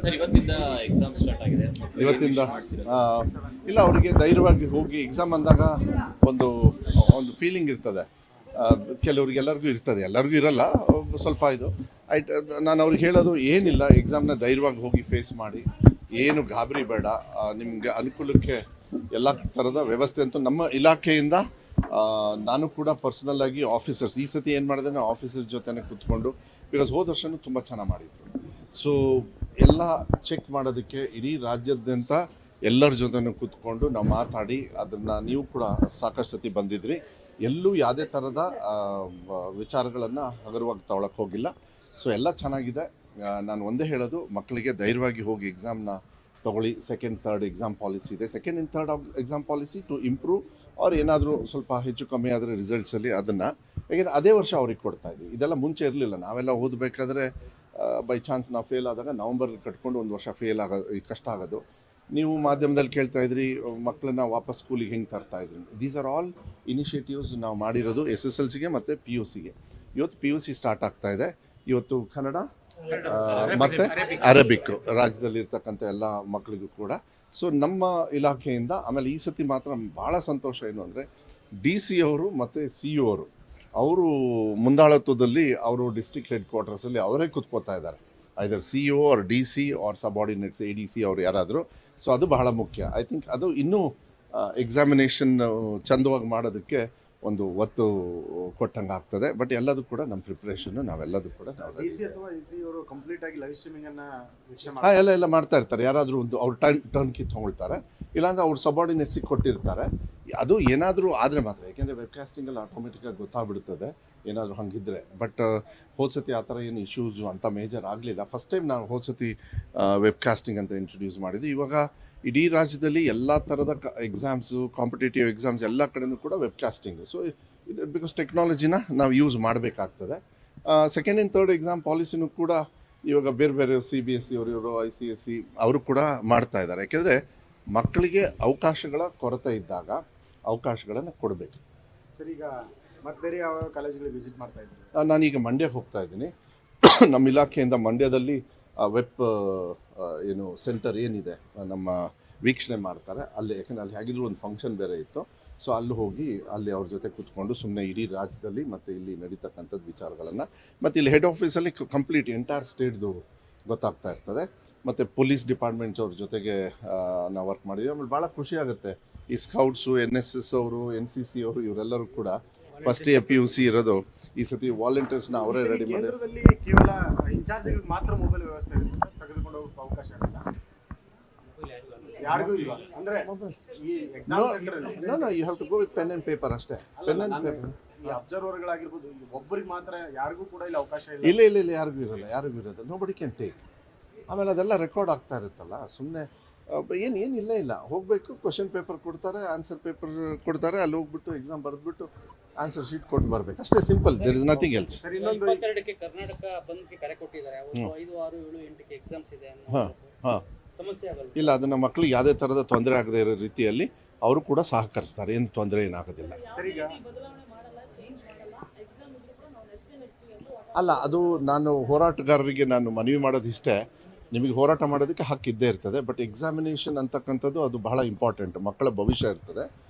Sir ಇವತ್ತಿಂದ exam start ಆಗಿದೆ. ಇವತ್ತಿಂದ ಇಲ್ಲ, ಅವರಿಗೆ ಧೈರ್ಯವಾಗಿ ಹೋಗಿ ಎಕ್ಸಾಮ್ ಅಂದಾಗ ಒಂದು ಒಂದು ಫೀಲಿಂಗ್ ಇರ್ತದೆ. ಕೆಲವ್ರಿಗೆ ಎಲ್ಲರಿಗೂ ಇರ್ತದೆ, ಎಲ್ಲರಿಗೂ ಇರಲ್ಲ, ಸ್ವಲ್ಪ ಇದು ನಾನು ಅವ್ರಿಗೆ ಹೇಳೋದು ಏನಿಲ್ಲ, ಎಕ್ಸಾಮ್ನ ಧೈರ್ಯವಾಗಿ ಹೋಗಿ ಫೇಸ್ ಮಾಡಿ, ಏನು ಗಾಬರಿ ಬೇಡ. ನಿಮಗೆ ಅನುಕೂಲಕ್ಕೆ ಎಲ್ಲ ಥರದ ವ್ಯವಸ್ಥೆ ಅಂತೂ ನಮ್ಮ ಇಲಾಖೆಯಿಂದ ನಾನು ಕೂಡ ಪರ್ಸನಲ್ ಆಗಿ ಆಫೀಸರ್ಸ್ ಈ ಸತಿ ಏನು ಮಾಡಿದೆ, ನಾನು ಆಫೀಸರ್ಸ್ ಜೊತೆನೇ ಕೂತ್ಕೊಂಡು, ಬಿಕಾಸ್ ಹೋದ ವರ್ಷನೂ ತುಂಬ ಚೆನ್ನಾಗಿ ಮಾಡಿದರು. ಸೊ ಎಲ್ಲ ಚೆಕ್ ಮಾಡೋದಕ್ಕೆ ಇಡೀ ರಾಜ್ಯಾದ್ಯಂತ ಎಲ್ಲರ ಜೊತೆನೂ ಕೂತ್ಕೊಂಡು ನಾವು ಮಾತಾಡಿ ಅದನ್ನು, ನೀವು ಕೂಡ ಸಾಕಷ್ಟು ಸತಿ ಬಂದಿದ್ರಿ, ಎಲ್ಲೂ ಯಾವುದೇ ಥರದ ವಿಚಾರಗಳನ್ನು ಹಗುರವಾಗಿ ತಗೊಳಕ್ಕೆ ಹೋಗಿಲ್ಲ. ಸೊ ಎಲ್ಲ ಚೆನ್ನಾಗಿದೆ. ನಾನು ಒಂದೇ ಹೇಳೋದು, ಮಕ್ಕಳಿಗೆ ಧೈರ್ಯವಾಗಿ ಹೋಗಿ ಎಕ್ಸಾಮ್ನ ತೊಗೊಳ್ಳಿ. ಸೆಕೆಂಡ್ ಥರ್ಡ್ ಎಕ್ಸಾಮ್ ಪಾಲಿಸಿ ಇದೆ. Second and third exam policy to improve, ಅವ್ರು ಏನಾದರೂ ಸ್ವಲ್ಪ ಹೆಚ್ಚು ಕಮ್ಮಿ ಆದರೆ ರಿಸಲ್ಟ್ಸಲ್ಲಿ ಅದನ್ನು, ಯಾಕೆಂದರೆ ಅದೇ ವರ್ಷ ಅವ್ರಿಗೆ ಕೊಡ್ತಾ ಇದ್ವಿ. ಇದೆಲ್ಲ ಮುಂಚೆ ಇರಲಿಲ್ಲ. ನಾವೆಲ್ಲ ಓದಬೇಕಾದ್ರೆ ಬೈ ಚಾನ್ಸ್ ನಾವು ಫೇಲ್ ಆದಾಗ ನವಂಬರಲ್ಲಿ ಕಟ್ಕೊಂಡು ಒಂದು ವರ್ಷ ಫೇಲ್ ಆಗೋದು ಕಷ್ಟ ಆಗೋದು. ನೀವು ಮಾಧ್ಯಮದಲ್ಲಿ ಕೇಳ್ತಾ ಇದ್ರಿ ಮಕ್ಕಳನ್ನ ವಾಪಸ್ ಸ್ಕೂಲಿಗೆ ಹೆಂಗೆ ತರ್ತಾ ಇದ್ರಿ. ದೀಸ್ ಆರ್ ಆಲ್ ಇನಿಷಿಯೇಟಿವ್ಸ್ ನಾವು ಮಾಡಿರೋದು SSLCಗೆ ಮತ್ತು PUCಗೆ. ಇವತ್ತು PUC ಸ್ಟಾರ್ಟ್ ಆಗ್ತಾ ಇದೆ. ಇವತ್ತು ಕನ್ನಡ ಮತ್ತು ಅರೇಬಿಕ್ ರಾಜ್ಯದಲ್ಲಿರ್ತಕ್ಕಂಥ ಎಲ್ಲ ಮಕ್ಕಳಿಗೂ ಕೂಡ. ಸೊ ನಮ್ಮ ಇಲಾಖೆಯಿಂದ ಆಮೇಲೆ ಈ ಸತಿ ಮಾತ್ರ ಭಾಳ ಸಂತೋಷ ಏನು ಅಂದರೆ, DC ಅವರು ಮತ್ತು CO ಅವರು ಮುಂದಾಳತ್ವದಲ್ಲಿ ಅವರು ಡಿಸ್ಟ್ರಿಕ್ಟ್ ಹೆಡ್ ಕ್ವಾರ್ಟರ್ಸಲ್ಲಿ ಅವರೇ ಕೂತ್ಕೋತಾ ಇದ್ದಾರೆ. Either CO or DC or subordinates ADC ಅವರು ಯಾರಾದರೂ. ಸೊ ಅದು ಬಹಳ ಮುಖ್ಯ. ಐ ಥಿಂಕ್ ಅದು ಇನ್ನೂ ಎಕ್ಸಾಮಿನೇಷನ್ ಚಂದವಾಗಿ ಮಾಡೋದಕ್ಕೆ ಒಂದು ಒತ್ತು ಕೊಟ್ಟಂಗೆ ಆಗ್ತದೆ. ಬಟ್ ಎಲ್ಲದೂ ಕೂಡ ನಮ್ಮ ಪ್ರಿಪ್ರೇಷನ್ನು ನಾವೆಲ್ಲದೂ ಕೂಡ ಎಲ್ಲ ಮಾಡ್ತಾ ಇರ್ತಾರೆ. ಯಾರಾದರೂ ಒಂದು ಅವ್ರು ಟರ್ನ್ ತೊಗೊಳ್ತಾರೆ, ಇಲ್ಲಾಂದ್ರೆ ಅವ್ರು ಸಬಾರ್ಡಿನೇಟ್ಸಿಗೆ ಕೊಟ್ಟಿರ್ತಾರೆ. ಅದು ಏನಾದರೂ ಆದರೆ ಮಾತ್ರ, ಯಾಕೆಂದರೆ ವೆಬ್ಕಾಸ್ಟಿಂಗಲ್ಲಿ ಆಟೋಮೆಟಿಕ್ಕಾಗಿ ಗೊತ್ತಾಗ್ಬಿಡ್ತದೆ ಏನಾದರೂ ಹಂಗಿದ್ರೆ. ಬಟ್ ಹೋದ್ಸತಿ ಆ ಥರ ಏನು ಇಶ್ಯೂಸು ಅಂತ ಮೇಜರ್ ಆಗಲಿಲ್ಲ. ಫಸ್ಟ್ ಟೈಮ್ ನಾವು ಹೋದ್ಸತಿ ವೆಬ್ಕಾಸ್ಟಿಂಗ್ ಅಂತ ಇಂಟ್ರೊಡ್ಯೂಸ್ ಮಾಡಿದ್ವಿ. ಇವಾಗ ಇಡೀ ರಾಜ್ಯದಲ್ಲಿ ಎಲ್ಲ ಥರದ ಎಕ್ಸಾಮ್ಸು, ಕಾಂಪಿಟೇಟಿವ್ ಎಕ್ಸಾಮ್ಸ್ ಎಲ್ಲ ಕಡೆಯೂ ಕೂಡ ವೆಬ್ಕಾಸ್ಟಿಂಗು. ಸೊ ಇದು ಬಿಕಾಸ್ ಟೆಕ್ನಾಲಜಿನ ನಾವು ಯೂಸ್ ಮಾಡಬೇಕಾಗ್ತದೆ. ಸೆಕೆಂಡ್ ಆ್ಯಂಡ್ ಥರ್ಡ್ ಎಕ್ಸಾಮ್ ಪಾಲಿಸಿನೂ ಕೂಡ ಇವಾಗ ಬೇರೆ ಬೇರೆ CBSE ಅವರು ICSE ಅವರು ಕೂಡ ಮಾಡ್ತಾ ಇದ್ದಾರೆ. ಯಾಕೆಂದರೆ ಮಕ್ಕಳಿಗೆ ಅವಕಾಶಗಳ ಕೊರತೆ ಇದ್ದಾಗ ಅವಕಾಶಗಳನ್ನು ಕೊಡಬೇಕು. ಸರ್, ಈಗ ಮತ್ತೆ ಬೇರೆ ಯಾವ ಕಾಲೇಜುಗಳಿಗೆ ವಿಸಿಟ್ ಮಾಡ್ತಾ ಇದ್ದೀನಿ? ನಾನೀಗ ಮಂಡ್ಯಕ್ಕೆ ಹೋಗ್ತಾ ಇದ್ದೀನಿ. ನಮ್ಮ ಇಲಾಖೆಯಿಂದ ಮಂಡ್ಯದಲ್ಲಿ ವೆಬ್ ಏನು ಸೆಂಟರ್ ಏನಿದೆ ನಮ್ಮ ವೀಕ್ಷಣೆ ಮಾಡ್ತಾರೆ ಅಲ್ಲಿ. ಯಾಕೆಂದರೆ ಅಲ್ಲಿ ಹೇಗಿದ್ರು ಒಂದು ಫಂಕ್ಷನ್ ಬೇರೆ ಇತ್ತು. ಸೊ ಅಲ್ಲಿ ಹೋಗಿ ಅಲ್ಲಿ ಅವ್ರ ಜೊತೆ ಕೂತ್ಕೊಂಡು ಸುಮ್ಮನೆ ಇಡೀ ರಾಜ್ಯದಲ್ಲಿ ಮತ್ತು ಇಲ್ಲಿ ನಡೀತಕ್ಕಂಥದ್ದು ವಿಚಾರಗಳನ್ನು, ಮತ್ತು ಇಲ್ಲಿ ಹೆಡ್ ಆಫೀಸಲ್ಲಿ ಕಂಪ್ಲೀಟ್ ಎಂಟೈರ್ ಸ್ಟೇಟ್ದು ಗೊತ್ತಾಗ್ತಾ ಇರ್ತದೆ. ಮತ್ತು ಪೊಲೀಸ್ ಡಿಪಾರ್ಟ್ಮೆಂಟ್ಸ್ ಅವ್ರ ಜೊತೆಗೆ ನಾವು ವರ್ಕ್ ಮಾಡಿದ್ವಿ. ಆಮೇಲೆ ಭಾಳ ಖುಷಿ ಆಗುತ್ತೆ. ಈ ಸ್ಕೌಟ್ಸು, NSS ಅವರು, NCC ಅವರು ಇವರೆಲ್ಲರೂ ಕೂಡ ಫಸ್ಟ್ ಇಯರ್ PUC ಇರೋದು. ಈ ಸತಿ ವಾಲಂಟಿಯರ್ಸ್ನ ಅವರೇ ರೆಡಿ ಮಾಡಿ. ಕೇವಲ ಇನ್ಚಾರ್ಜ್ಗಳಿಗೆ ಮಾತ್ರ ಮೊಬೈಲ್ ವ್ಯವಸ್ಥೆ ಇರುತ್ತೆ ಸರ್, ತೆಗೆದುಕೊಂಡು ಹೋಗೋಕೆ ಅವಕಾಶ ಇಲ್ಲ ಯಾರಿಗೂ ಇಲ್ವಾ? ಅಂದ್ರೆ ಈ exam centre no you have to go with pen and paper ಅಷ್ಟೇ. ಪೆನ್ ಆ್ಯಂಡ್ ಪೇಪರ್ ಈ ಅಬ್ಸರ್ವರ್ಗಳಾಗಿರ್ಬೋದು, ಒಬ್ಬರಿಗೆ ಮಾತ್ರ, ಯಾರಿಗೂ ಕೂಡ ಇಲ್ಲಿ ಅವಕಾಶ ಇಲ್ಲ. ಇಲ್ಲ ಯಾರಿಗೂ ಇರೋದು. Nobody can take. ಆಮೇಲೆ ಅದೆಲ್ಲ ರೆಕಾರ್ಡ್ ಆಗ್ತಾ ಇರುತ್ತಲ್ಲ, ಸುಮ್ಮನೆ ಏನಿಲ್ಲ ಹೋಗಬೇಕು, ಕ್ವಶನ್ ಪೇಪರ್ ಕೊಡ್ತಾರೆ, ಆನ್ಸರ್ ಪೇಪರ್ ಕೊಡ್ತಾರೆ, ಅಲ್ಲಿ ಹೋಗ್ಬಿಟ್ಟು ಎಕ್ಸಾಮ್ ಬರೆದ್ಬಿಟ್ಟು ಆನ್ಸರ್ ಶೀಟ್ ಕೊಟ್ಟು ಬರಬೇಕು ಅಷ್ಟೇ. Simple, there is nothing else. Sir, ಇನ್ನೊಂದು 22ಕ್ಕೆ ಕರ್ನಾಟಕ ಬಂದ್ಗೆ ಕರೆ ಕೊಟ್ಟಿದ್ದಾರೆ. 5, 6, 7, 8ಕ್ಕೆ ಎಕ್ಸಾಮ್ಸ್ ಇದೆ. ಹಾಂ ಸಮಸ್ಯೆ ಆಗಲ್ಲ? ಇಲ್ಲ, ಅದನ್ನು ಮಕ್ಕಳಿಗೆ ಯಾವುದೇ ಥರದ ತೊಂದರೆ ಆಗದೇ ಇರೋ ರೀತಿಯಲ್ಲಿ ಅವರು ಕೂಡ ಸಹಕರಿಸ್ತಾರೆ. ಏನು ತೊಂದರೆ ಏನಾಗೋದಿಲ್ಲ. ಅಲ್ಲ, ಅದು ನಾನು ಹೋರಾಟಗಾರರಿಗೆ ನಾನು ಮನವಿ ಮಾಡೋದು ಇಷ್ಟೇ, ನಿಮಗೆ ಹೋರಾಟ ಮಾಡೋದಕ್ಕೆ ಹಕ್ಕಿದ್ದೇ ಇರ್ತದೆ. ಬಟ್ ಎಕ್ಸಾಮಿನೇಷನ್ ಅಂತಕ್ಕಂಥದ್ದು ಅದು ಬಹಳ ಇಂಪಾರ್ಟೆಂಟ್. ಮಕ್ಕಳ ಭವಿಷ್ಯ ಇರ್ತದೆ,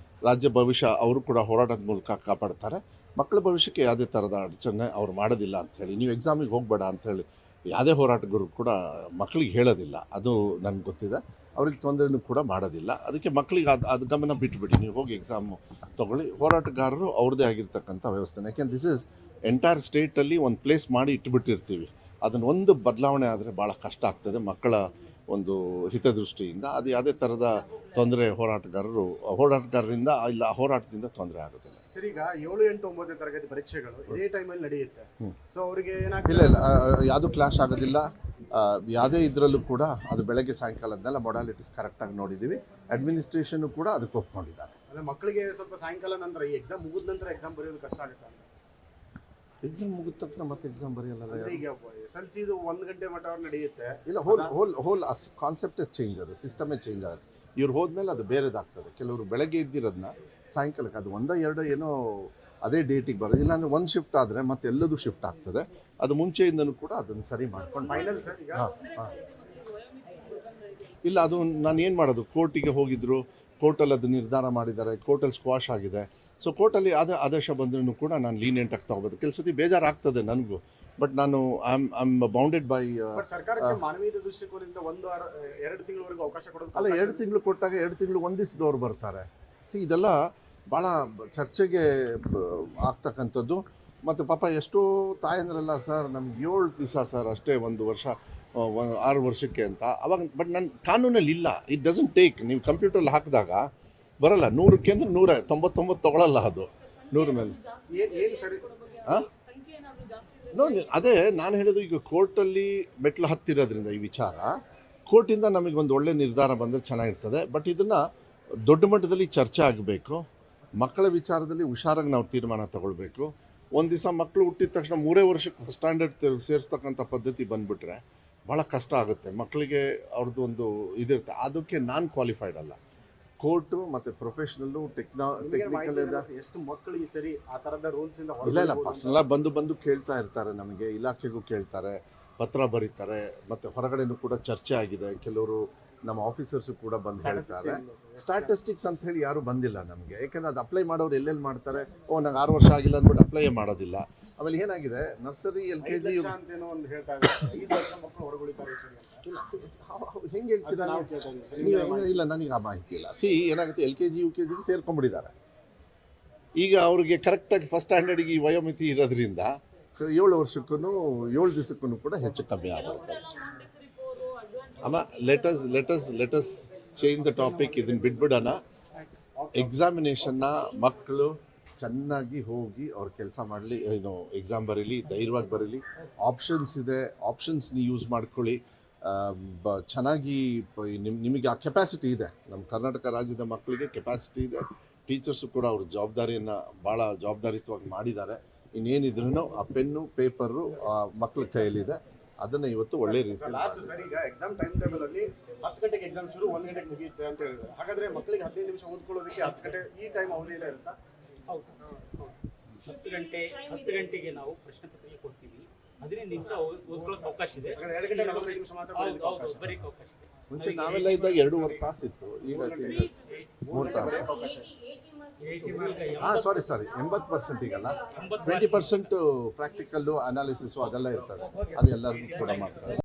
ರಾಜ್ಯ ಭವಿಷ್ಯ ಅವರು ಕೂಡ ಹೋರಾಟದ ಮೂಲಕ ಕಾಪಾಡ್ತಾರೆ. ಮಕ್ಕಳ ಭವಿಷ್ಯಕ್ಕೆ ಯಾವುದೇ ಥರದ ಅಡಚಣೆ ಅವ್ರು ಮಾಡೋದಿಲ್ಲ ಅಂಥೇಳಿ, ನೀವು ಎಕ್ಸಾಮಿಗೆ ಹೋಗಬೇಡ ಅಂಥೇಳಿ ಯಾವುದೇ ಹೋರಾಟಗಾರರು ಕೂಡ ಮಕ್ಕಳಿಗೆ ಹೇಳೋದಿಲ್ಲ. ಅದು ನನಗೆ ಗೊತ್ತಿದೆ. ಅವ್ರಿಗೆ ತೊಂದರೆನೂ ಕೂಡ ಮಾಡೋದಿಲ್ಲ. ಅದಕ್ಕೆ ಮಕ್ಕಳಿಗೆ ಅದು ಗಮನ ಬಿಟ್ಟುಬಿಡಿ, ನೀವು ಹೋಗಿ ಎಕ್ಸಾಮು ತೊಗೊಳ್ಳಿ. ಹೋರಾಟಗಾರರು ಅವ್ರದ್ದೇ ಆಗಿರ್ತಕ್ಕಂಥ ವ್ಯವಸ್ಥೆ. ಯಾಕೆಂದ್ರೆ ದಿಸ್ ಇಸ್ ಎಂಟೈರ್ ಸ್ಟೇಟಲ್ಲಿ ಒಂದು ಪ್ಲೇಸ್ ಮಾಡಿ ಇಟ್ಬಿಟ್ಟಿರ್ತೀವಿ. ಅದನ್ನು ಒಂದು ಬದಲಾವಣೆ ಆದರೆ ಭಾಳ ಕಷ್ಟ ಆಗ್ತದೆ ಮಕ್ಕಳ ಒಂದು ಹಿತದೃಷ್ಟಿಯಿಂದ. ಅದು ಯಾವುದೇ ಥರದ ತೊಂದರೆ ಹೋರಾಟಗಾರರಿಂದ ಇಲ್ಲ, ಹೋರಾಟದಿಂದ ತೊಂದರೆ ಆಗೋದಿಲ್ಲ. ಸರ್, ಈಗ 7, 8, 9ನೇ ತರಗತಿ ಪರೀಕ್ಷೆಗಳು ಇದೇ ಟೈಮಲ್ಲಿ ನಡೆಯುತ್ತೆ. ಸೊ ಅವರಿಗೆ ಇಲ್ಲ ಯಾವುದೂ ಕ್ಲಾಶ್ ಆಗೋದಿಲ್ಲ. ಯಾವುದೇ ಇದರಲ್ಲೂ ಕೂಡ ಅದು ಬೆಳಗ್ಗೆ ಸಾಯಂಕಾಲದನ್ನೆಲ್ಲ ಮೊಡಾಲಿಟೀಸ್ ಕರೆಕ್ಟಾಗಿ ನೋಡಿದ್ದೀವಿ. ಅಡ್ಮಿನಿಸ್ಟ್ರೇಷನ್ನು ಕೂಡ ಅದಕ್ಕೆ ಒಪ್ಕೊಂಡಿದ್ದಾರೆ. ಅಂದರೆ ಮಕ್ಕಳಿಗೆ ಸ್ವಲ್ಪ ಸಾಯಂಕಾಲ ನಂತರ ಈ ಎಕ್ಸಾಮ್ ಮುಗಿದ ನಂತರ ಎಕ್ಸಾಮ್ ಬರೆಯೋದು ಕಷ್ಟ ಆಗುತ್ತೆ. ಎಕ್ಸಾಮ್ ಮುಗಿದ ತಕ್ಷಣ ಮತ್ತೆ ಎಕ್ಸಾಮ್ ಬರೆಯಲ್ಲ. ಈಗ SLC 1 ಗಂಟೆ ಮಟ್ಟ ನಡೆಯುತ್ತೆ. ಇಲ್ಲ, ಹೋಲ್ ಕಾನ್ಸೆಪ್ಟೇ ಚೇಂಜ್, ಅದು ಸಿಸ್ಟಮೇ ಚೇಂಜ್ ಆಗುತ್ತೆ. ಇವ್ರು ಹೋದ್ಮೇಲೆ ಅದು ಬೇರೆದಾಗ್ತದೆ. ಕೆಲವರು ಬೆಳಗ್ಗೆ ಇದ್ದಿರೋದನ್ನ ಸಾಯಂಕಾಲಕ್ಕೆ ಅದು 1, 2 ಏನೋ ಅದೇ ಡೇಟಿಗೆ ಬರೋದು. ಇಲ್ಲಾಂದರೆ ಒಂದು ಶಿಫ್ಟ್ ಆದರೆ ಮತ್ತೆ ಎಲ್ಲದೂ ಶಿಫ್ಟ್ ಆಗ್ತದೆ. ಅದು ಮುಂಚೆಯಿಂದನೂ ಕೂಡ ಅದನ್ನು ಸರಿ ಮಾಡ್ಕೊಂಡು ಫೈನಲ್ ಸರ್ ಈಗ ಹಾಂ ಇಲ್ಲ ಅದು ನಾನು ಏನು ಮಾಡೋದು, ಕೋರ್ಟಿಗೆ ಹೋಗಿದ್ರು, ಕೋರ್ಟಲ್ಲಿ ಅದು ನಿರ್ಧಾರ ಮಾಡಿದ್ದಾರೆ, ಕೋರ್ಟಲ್ಲಿ ಸ್ಕ್ವಾಶ್ ಆಗಿದೆ. ಸೊ ಕೋರ್ಟಲ್ಲಿ ಆದೇಶ ಬಂದ್ರೂ ಕೂಡ ನಾನು ಲೀನಿಯೆಂಟಾಗಿ ತೊಗೋಬೋದು. ಕೆಲವು ಸತಿ ಬೇಜಾರಾಗ್ತದೆ ನನಗೂ, ಬಟ್ ನಾನು I am bounded by. But ಸರ್ಕಾರಕ್ಕೆ ಮಾನವೀಯ ದೃಷ್ಟಿಕೋನದಿಂದ 2 ತಿಂಗಳವರೆಗೂ ಅವಕಾಶ ಕೊಡೋದು ಅಲ್ಲ, 2 ತಿಂಗಳು ಕೊಟ್ಟಾಗ 2 ತಿಂಗಳು ಒಂದಿಸಿದವ್ರು ಬರ್ತಾರೆ. ಇದೆಲ್ಲ ಭಾಳ ಚರ್ಚೆಗೆ ಆಗ್ತಕ್ಕಂಥದ್ದು. ಮತ್ತು ಪಾಪ ಎಷ್ಟೋ ತಾಯಂದ್ರಲ್ಲ ಸರ್, ನಮ್ಗೆ 7 ದಿವಸ ಸರ್ ಅಷ್ಟೇ, 1 ವರ್ಷ 6 ವರ್ಷಕ್ಕೆ ಅಂತ. ಅವಾಗ ಬಟ್ ನನ್ನ ಕಾನೂನಲ್ಲಿ ಇಲ್ಲ, ಇಟ್ ಡಸಂಟ್ ಟೇಕ್. ನೀವು ಕಂಪ್ಯೂಟರ್ಲ್ಲಿ ಹಾಕಿದಾಗ ಬರಲ್ಲ, 100ಕ್ಕೆ ಅಂದ್ರೆ 199 ತೊಗೊಳಲ್ಲ ಅದು 100 ಮೇಲೆ. ಏನು ಸರಿ ಹಾಂ, ಅದೇ ನಾನು ಹೇಳೋದು. ಈಗ ಕೋರ್ಟಲ್ಲಿ ಮೆಟ್ಲು ಹತ್ತಿರೋದ್ರಿಂದ ಈ ವಿಚಾರ, ಕೋರ್ಟಿಂದ ನಮಗೆ ಒಂದು ಒಳ್ಳೆ ನಿರ್ಧಾರ ಬಂದರೆ ಚೆನ್ನಾಗಿರ್ತದೆ. ಬಟ್ ಇದನ್ನು ದೊಡ್ಡ ಮಟ್ಟದಲ್ಲಿ ಚರ್ಚೆ ಆಗಬೇಕು. ಮಕ್ಕಳ ವಿಚಾರದಲ್ಲಿ ಹುಷಾರಾಗಿ ನಾವು ತೀರ್ಮಾನ ತಗೊಳ್ಬೇಕು. ಒಂದು ದಿವಸ ಮಕ್ಕಳು ಹುಟ್ಟಿದ ತಕ್ಷಣ 3 ವರ್ಷಕ್ಕೆ ಫಸ್ಟ್ ಸ್ಟ್ಯಾಂಡರ್ಡ್ ಸೇರಿಸ್ತಕ್ಕಂಥ ಪದ್ಧತಿ ಬಂದುಬಿಟ್ರೆ ಭಾಳ ಕಷ್ಟ ಆಗುತ್ತೆ. ಮಕ್ಕಳಿಗೆ ಅವ್ರದ್ದು ಒಂದು ಇದಿರುತ್ತೆ. ಅದಕ್ಕೆ ನಾನು ಕ್ವಾಲಿಫೈಡ್ ಅಲ್ಲ. ಕೋರ್ಟು ಮತ್ತು ಪ್ರೊಫೆಷ್ನಲ್ಲು ಟೆಕ್ನಿಕಲ್ ಎಷ್ಟು ಮಕ್ಕಳು ಈ ಸರಿ ಆ ಥರದ ರೂಲ್ಸ್ ಇಂದ ಇಲ್ಲ ಪರ್ಸನಲಾಗಿ ಬಂದು ಕೇಳ್ತಾ ಇರ್ತಾರೆ. ನಮಗೆ ಇಲಾಖೆಗೂ ಕೇಳ್ತಾರೆ, ಪತ್ರ ಬರೀತಾರೆ, ಮತ್ತು ಹೊರಗಡೆನೂ ಕೂಡ ಚರ್ಚೆ ಆಗಿದೆ. ಕೆಲವರು ನಮ್ಮ ಆಫೀಸರ್ಸು ಕೂಡ ಬಂದು ಹೇಳ್ತಾರೆ. ಸ್ಟ್ಯಾಟಿಸ್ಟಿಕ್ಸ್ ಅಂತ ಹೇಳಿ ಯಾರು ಬಂದಿಲ್ಲ ನಮಗೆ, ಯಾಕೆಂದರೆ ಅದು ಅಪ್ಲೈ ಮಾಡೋರು ಎಲ್ಲೆಲ್ಲಿ ಮಾಡ್ತಾರೆ. ನಂಗೆ 6 ವರ್ಷ ಆಗಿಲ್ಲ ಅಂದ್ಬಿಟ್ಟು ಅಪ್ಲೈ ಮಾಡೋದಿಲ್ಲ. ಆಮೇಲೆ ಏನಾಗಿದೆ, ನರ್ಸರಿ LKG ಅಂತೇನೋ ಒಂದು ಹೇಳ್ತಾ ಇದ್ದಾರೆ, 5 ವರ್ಷ ಮಕ್ಕಳು ಹೊರಗುಳಿತಾರೆ ಹೆಂಗೆ ಹೇಳ್ತೀರಾ ನೀವು? ಇಲ್ಲ, ನನಗೆ ಆ ಮಾಹಿತಿ ಇಲ್ಲ. ಏನಾಗುತ್ತೆ, LKG UKGಗೆ ಸೇರ್ಕೊಂಡ್ಬಿಟ್ಟಿದ್ದಾರೆ. ಈಗ ಅವ್ರಿಗೆ ಕರೆಕ್ಟಾಗಿ ಫಸ್ಟ್ ಸ್ಟ್ಯಾಂಡರ್ಡಿಗೆ ಈ ವಯೋಮಿತಿ ಇರೋದ್ರಿಂದ 7 ವರ್ಷಕ್ಕೂ 7 ದಿವಸಕ್ಕೂ ಕೂಡ ಹೆಚ್ಚು ಕಮ್ಮಿ ಆಗುತ್ತೆ. ಅಮ್ಮ, ಲೆಟಸ್ ಚೇಂಜ್ ದ ಟಾಪಿಕ್. ಇದನ್ನು ಬಿಟ್ಬಿಡೋಣ. ಎಕ್ಸಾಮಿನೇಷನ್ನ ಮಕ್ಕಳು ಚೆನ್ನಾಗಿ ಹೋಗಿ ಅವ್ರ ಕೆಲಸ ಮಾಡಲಿ, ಎಕ್ಸಾಮ್ ಬರೀಲಿ, ಧೈರ್ಯವಾಗಿ ಬರೀಲಿ. ಆಪ್ಷನ್ಸ್ ಇದೆ, ಆಪ್ಷನ್ಸ್ನ ಯೂಸ್ ಮಾಡ್ಕೊಳ್ಳಿ. ಚೆನ್ನಾಗಿ ನಿಮಗೆ ಆ ಕೆಪಾಸಿಟಿ ಇದೆ. ನಮ್ಮ ಕರ್ನಾಟಕ ರಾಜ್ಯದ ಮಕ್ಕಳಿಗೆ ಕೆಪಾಸಿಟಿ ಇದೆ. ಟೀಚರ್ಸು ಕೂಡ ಅವ್ರ ಜವಾಬ್ದಾರಿಯನ್ನು ಭಾಳ ಜವಾಬ್ದಾರಿಯುತವಾಗಿ ಮಾಡಿದ್ದಾರೆ. ಇನ್ನೇನಿದ್ರೂ ಆ ಪೆನ್ನು ಪೇಪರು ಮಕ್ಕಳ ಕೈಯಲ್ಲಿದೆ. ಅದನ್ನು ಇವತ್ತು ಒಳ್ಳೆ ರೀತಿ. ಲಾಸ್ಟ್ ಸರ್, ಈಗ ಎಕ್ಸಾಮ್ ಟೈಮ್ ಟೇಬಲ್ ಅಲ್ಲಿ 10 ಗಂಟೆಗೆ ಎಕ್ಸಾಮ್ ಶುರು, 1 ಗಂಟೆಗೆ ಮುಗಿಯುತ್ತೆ ಅಂತ ಹೇಳಿದ್ದಾರೆ. ಹಾಗಾದ್ರೆ ಮಕ್ಕಳಿಗೆ 15 ನಿಮಿಷ ಓದ್ಕೊಳ್ಳೋದಕ್ಕೆ 10 ಗಂಟೆ ಈ ಟೈಮ್ ಅವಧಿ ಇರುತ್ತಾ? ಹೌದು, 10 ಗಂಟೆಗೆ ನಾವು ಪ್ರಶ್ನೆ ಪತ್ರಿಕೆ ಕೊಡ್ತೀವಿ. 15 ನಿಮಿಷ ಓದ್ಕೊಳ್ಳೋಕೆ ಅವಕಾಶ ಇದೆ. 2 ಗಂಟೆ 45 ನಿಮಿಷ ಮಾತ್ರ ಬರೀಕ್ ಅವಕಾಶ ಇದೆ. ಮುಂಚೆ ನಾವೆಲ್ಲ ಇದ್ದಾಗ 2.5 ತಾಸು ಇತ್ತು. ಈಗ 3 ತಾಸು. ಸಾರಿ 80% ಈಗಲ್ಲ, 20% ಪ್ರಾಕ್ಟಿಕಲ್ಲು, ಅನಾಲಿಸಿಸು ಅದೆಲ್ಲ ಇರ್ತದೆ. ಅದು ಎಲ್ಲರಿಗೂ ಕೂಡ ಮಾಡ್ತಾರೆ.